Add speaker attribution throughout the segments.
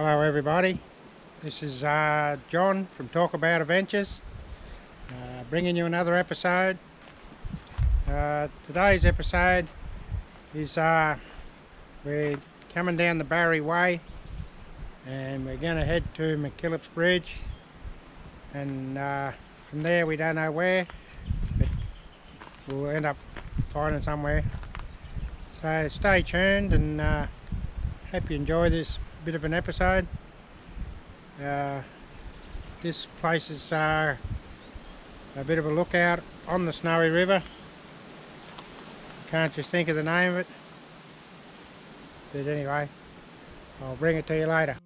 Speaker 1: Hello everybody, this is John from Talkabout Adventures, bringing you another episode. Today's episode is we're coming down the Barry Way and we're going to head to McKillop's Bridge, and from there we don't know where, but we'll end up finding somewhere. So stay tuned and hope you enjoy this bit of an episode. This place is a bit of a lookout on the Snowy River. Can't just think of the name of it, but anyway, I'll bring it to you later.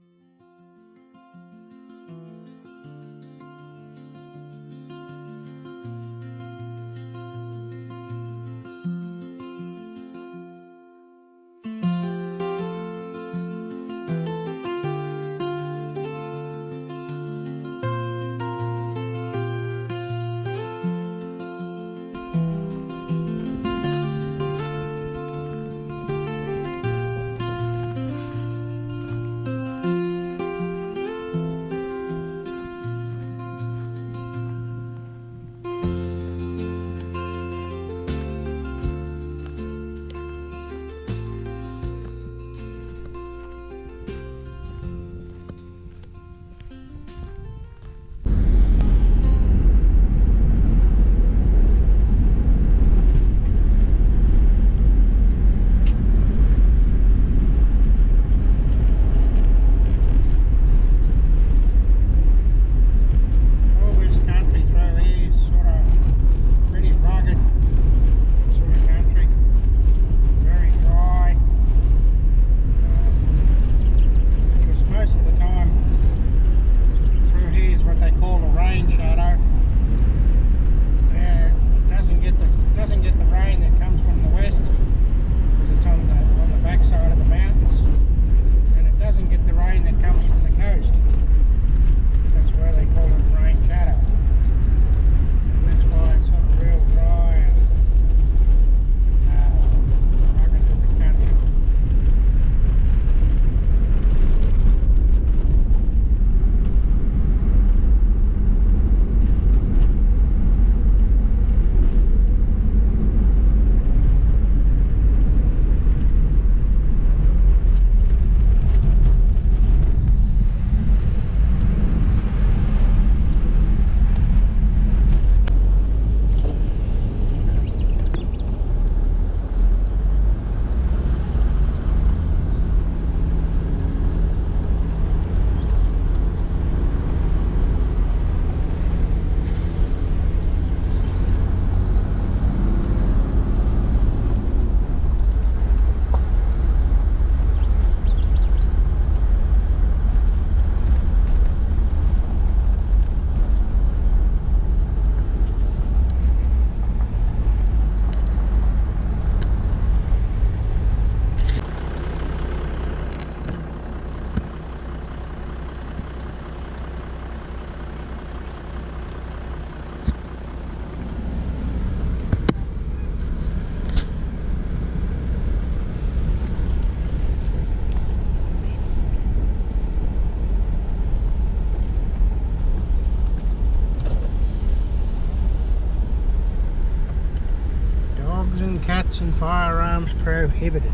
Speaker 1: Cats and firearms prohibited.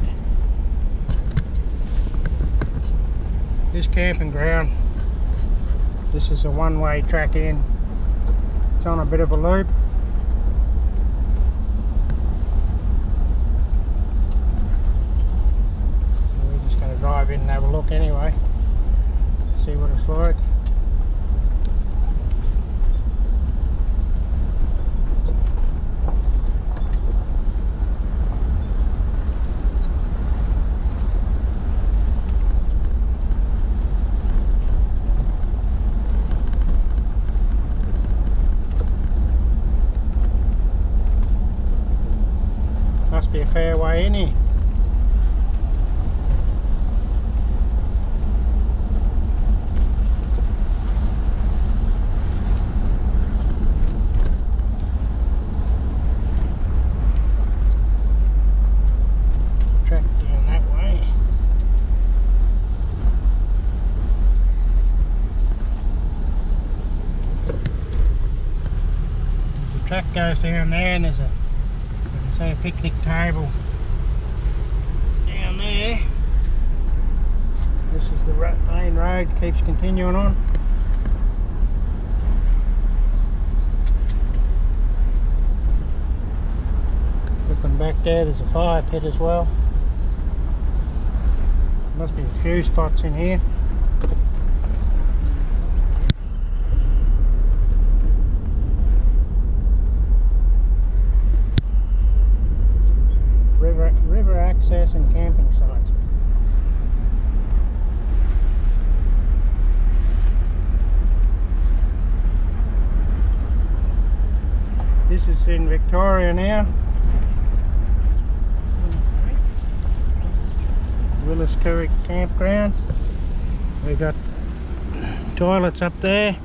Speaker 1: This camping ground, this is a one-way track in. It's on a bit of a loop. We're just going to drive in and have a look anyway, see what it's like. Must be a fair way in here. Track down that way. track goes down there, and there's a, you can see a picnic table down there. This is the main road, keeps continuing on. Looking back there's a fire pit as well. Must be a few spots in here. River access and camping sites. This is in Victoria now. Willis Curry campground. We got toilets up there.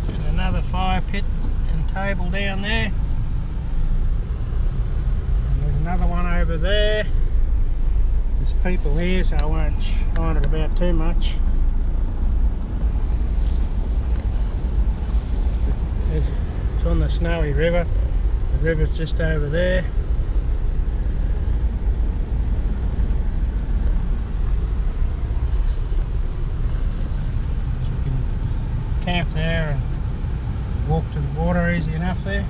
Speaker 1: And another fire pit and table down there. And there's another one over there. There's people here, so I won't find it about too much. It's on the Snowy River. The river's just over there. So you can camp there and walk to the water easy enough there.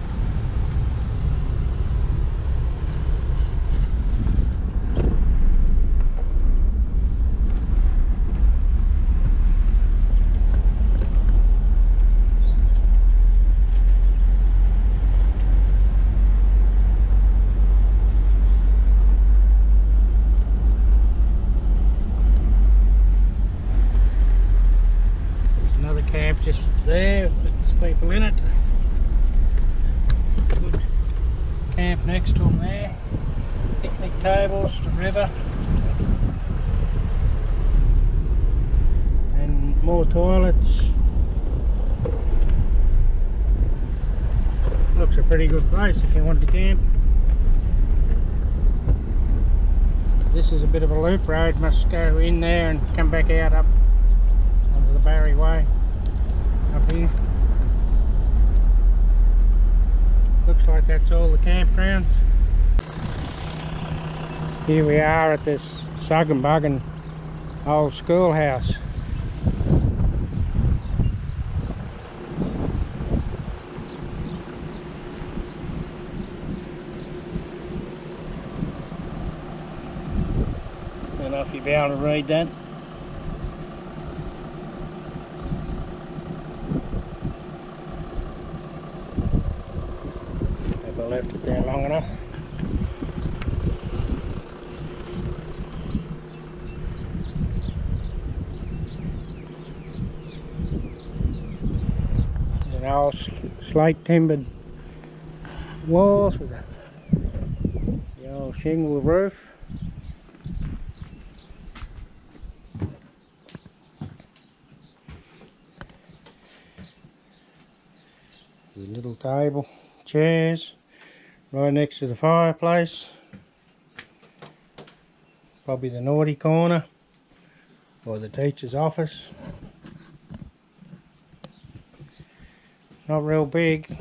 Speaker 1: Camp just there, there's people in it. Good camp next to them there. Picnic tables, the river, and more toilets. Looks a pretty good place if you want to camp. This is a bit of a loop road, must go in there and come back out up onto the Barry Way. Up here. Looks like that's all the campgrounds. Here we are at this Sug and Bug and old schoolhouse. I don't know if you'll be able to read that. Left it there long enough. There's an old slate timbered walls with the old shingle roof. The little table, chairs. Right next to the fireplace, probably the naughty corner or the teacher's office. Not real big.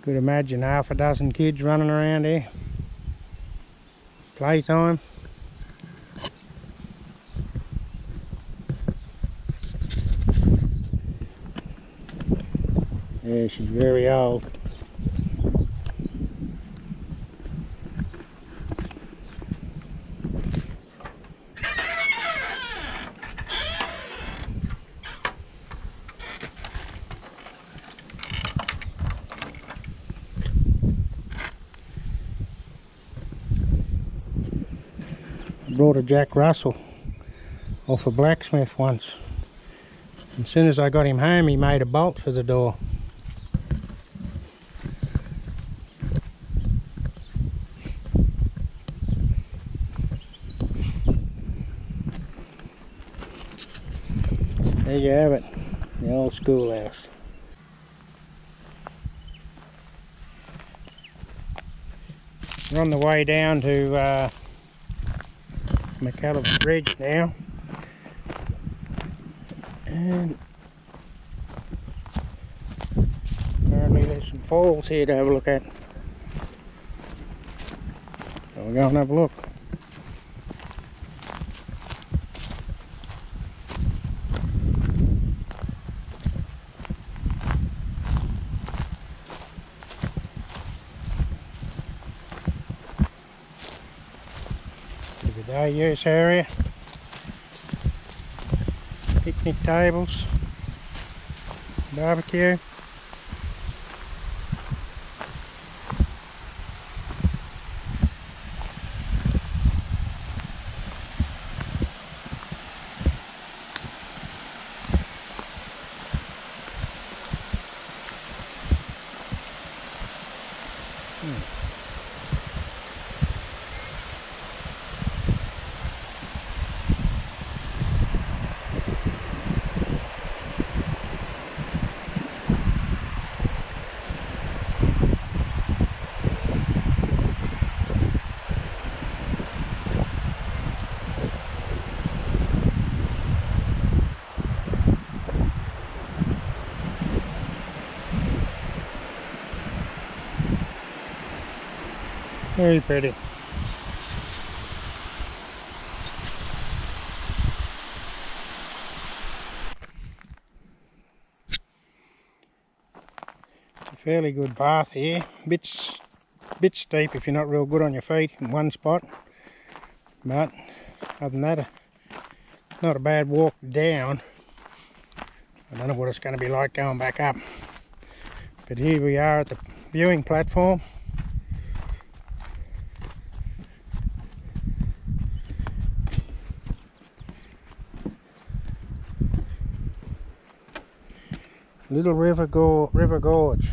Speaker 1: Could imagine half a dozen kids running around here. Playtime. Yeah, she's very old. Brought a Jack Russell off a blacksmith once. As soon as I got him home, he made a bolt for the door. There you have it, the old schoolhouse. We're on the way down to McKellips Bridge now, and apparently there's some falls here to have a look at. So we'll go and have a look. The day use area, picnic tables, barbecue. Very pretty. It's a fairly good path here. Bit steep if you're not real good on your feet in one spot, but other than that, not a bad walk down. I don't know what it's going to be like going back up, but here we are at the viewing platform. Little River Gorge.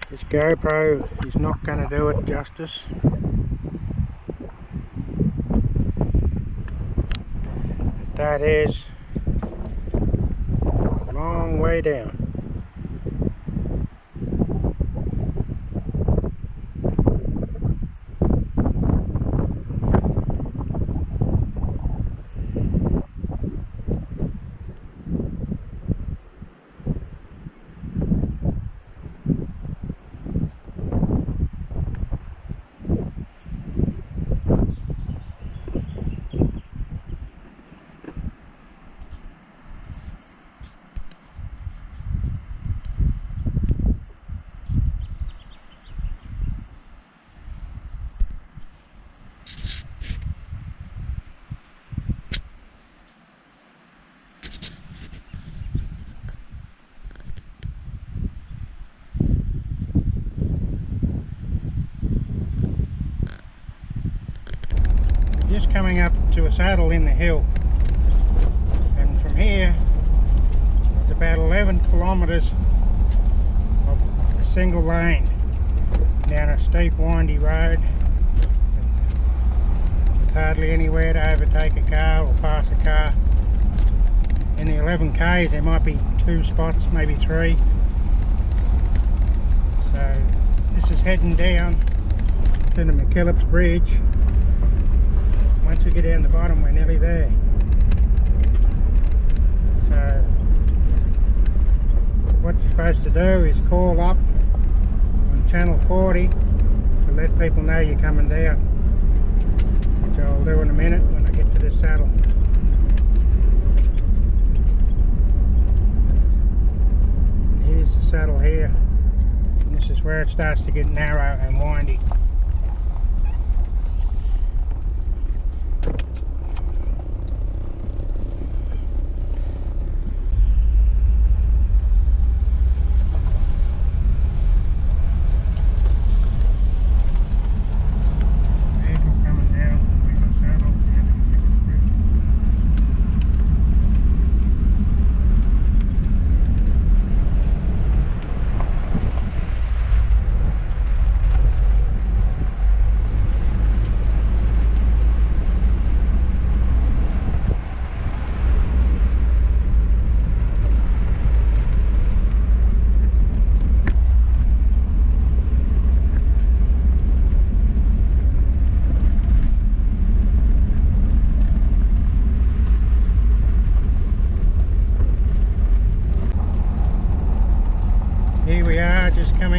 Speaker 1: This GoPro is not going to do it justice. That is a long way down. Just coming up to a saddle in the hill, and from here it's about 11 kilometres of a single lane down a steep windy road. There's hardly anywhere to overtake a car or pass a car. In the 11 k's there might be 2 spots, maybe 3. So this is heading down to the McKellips Bridge. Once we get down the bottom, we're nearly there. So what you're supposed to do is call up on channel 40 to let people know you're coming down, which I'll do in a minute when I get to this saddle. And here's the saddle here, and this is where it starts to get narrow and windy.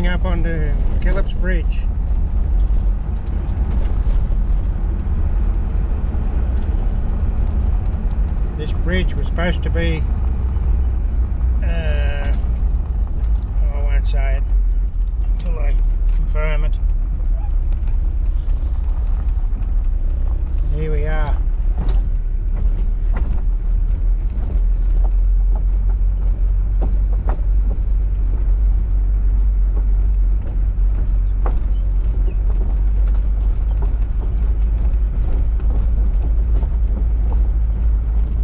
Speaker 1: coming up onto Gillips Bridge. This bridge was supposed to be, I won't say it until I confirm it. Here we are.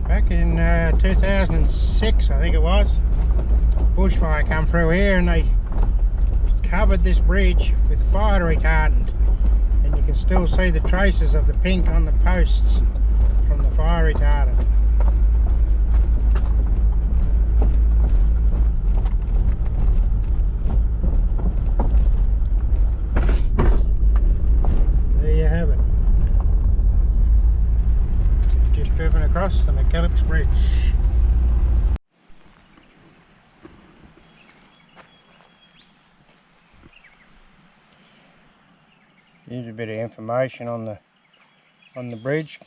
Speaker 1: Back in 2006, I think it was, bushfire come through here and they covered this bridge with fire retardant, and you can still see the traces of the pink on the posts from the fire retardant. There you have it. Just driven across the McKellips Bridge. Here's a bit of information on the bridge.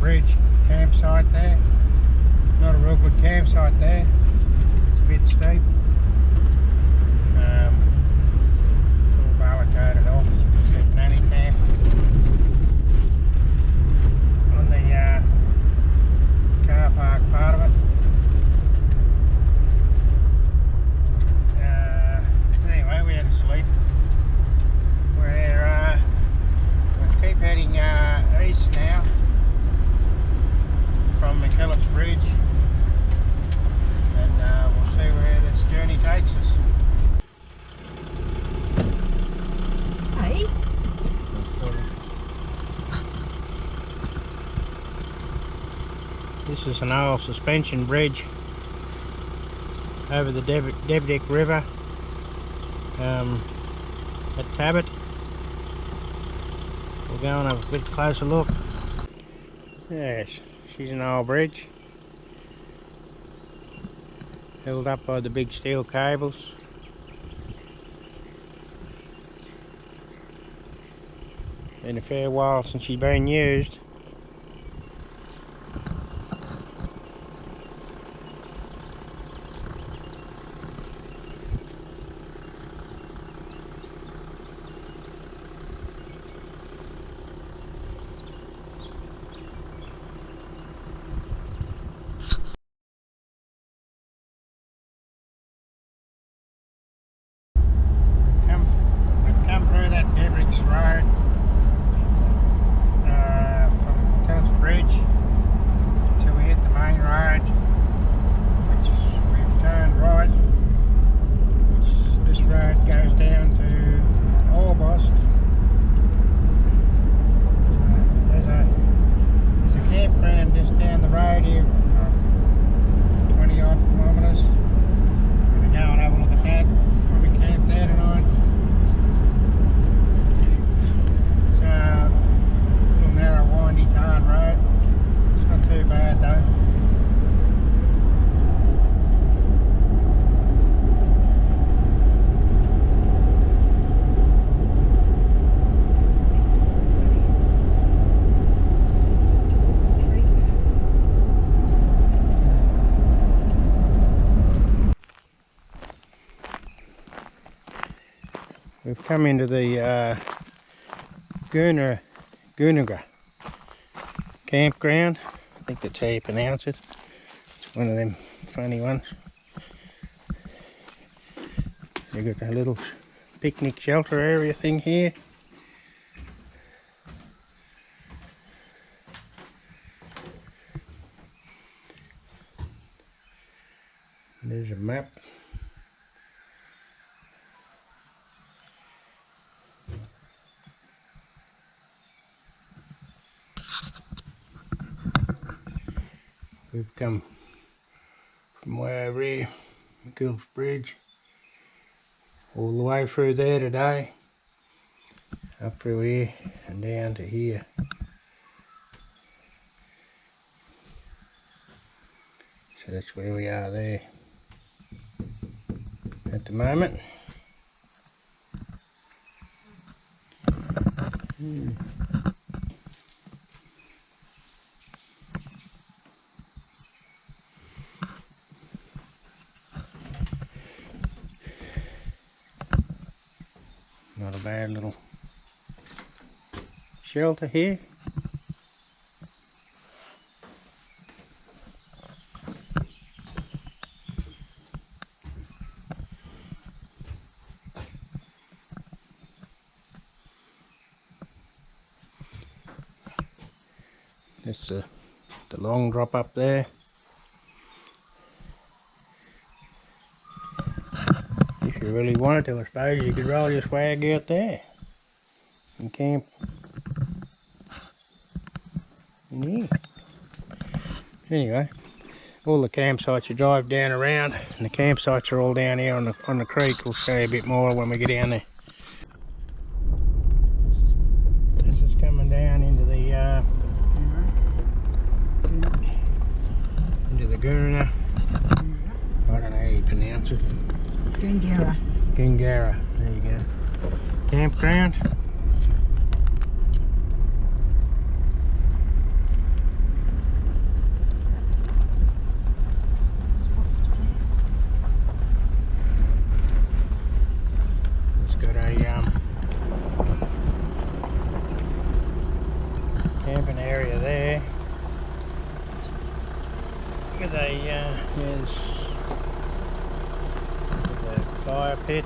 Speaker 1: Bridge campsite there. Not a real good campsite there. It's a bit steep. All barricaded off. It's a nanny camp. On the car park part of it. Anyway, we had to sleep. We'll keep heading east now from McKellips Bridge, and we'll see where this journey takes us.
Speaker 2: Hey.
Speaker 1: This is an old suspension bridge over the Debdick River at Talkabout. We'll go and have a bit closer look. Yes. She's an old bridge, held up by the big steel cables. Been a fair while since she's been used. We've come through that Debdick Road We've come into the Goonaga campground. I think that's how you pronounce it. It's one of them funny ones. You've got a little picnic shelter area thing here. There's a map. We've come from way over here, McKillop's Bridge, all the way through there today, up through here and down to here. So that's where we are there at the moment. Not a bad little shelter here. That's the long drop up there. If you really wanted to, I suppose you could roll your swag out there and camp in here. Anyway, all the campsites you drive down around, and the campsites are all down here on the creek. We'll show you a bit more when we get down there. This is coming down into the Goona. I don't know how you pronounce it.
Speaker 2: Goongara.
Speaker 1: Goongara. There you go. Campground. It's got a camping area there with a fire pit.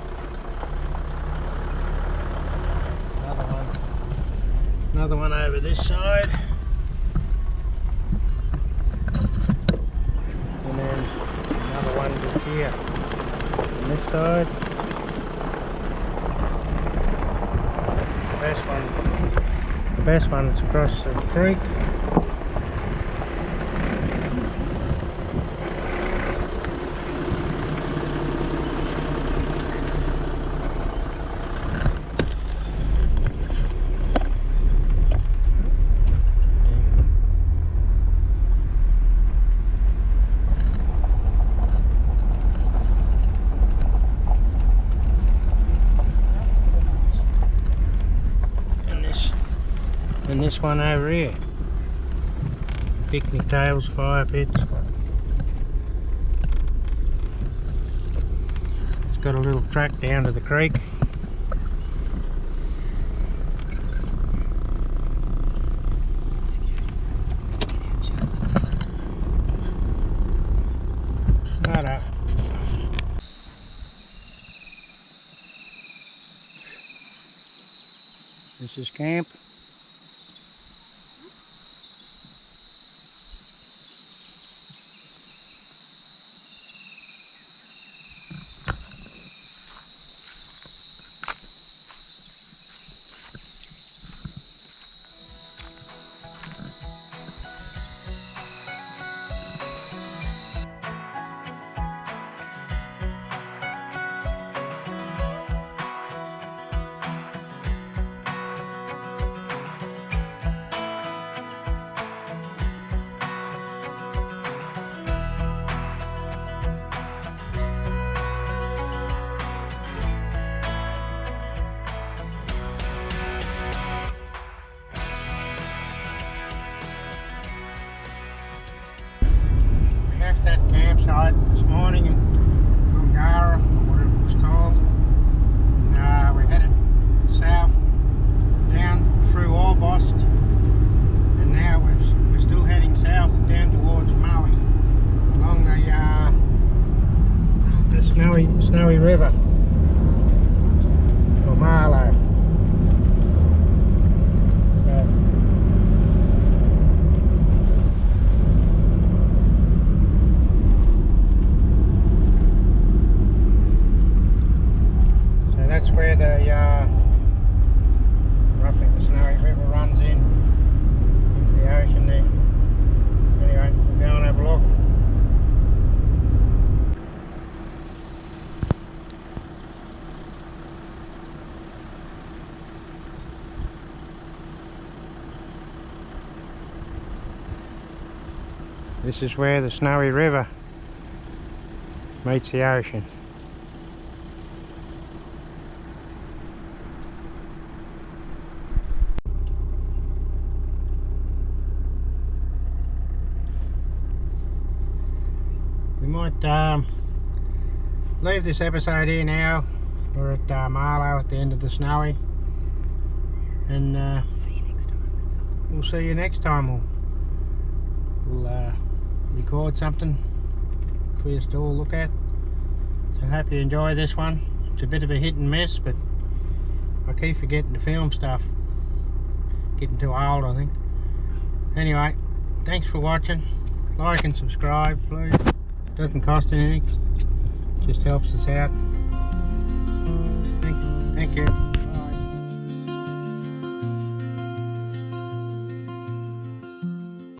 Speaker 1: Another one over this side, and then another one just here on this side. The best one is across the creek. And this one over here, picnic tables, fire pits. It's got a little track down to the creek. Righto. This is camp. Snowy River, or Marlow. So that's where the roughly the Snowy River runs into the ocean there. Anyway, we'll go and have a look. This is where the Snowy River meets the ocean. We might leave this episode here now. We're at Marlow at the end of the Snowy, and
Speaker 2: See you next time.
Speaker 1: we'll see you next time. We'll record something for you to all look at. So I hope you enjoy this one. It's a bit of a hit and miss, but I keep forgetting to film stuff. Getting too old, I think. Anyway, thanks for watching. Like and subscribe, please. Doesn't cost anything. Just helps us out. Thank you.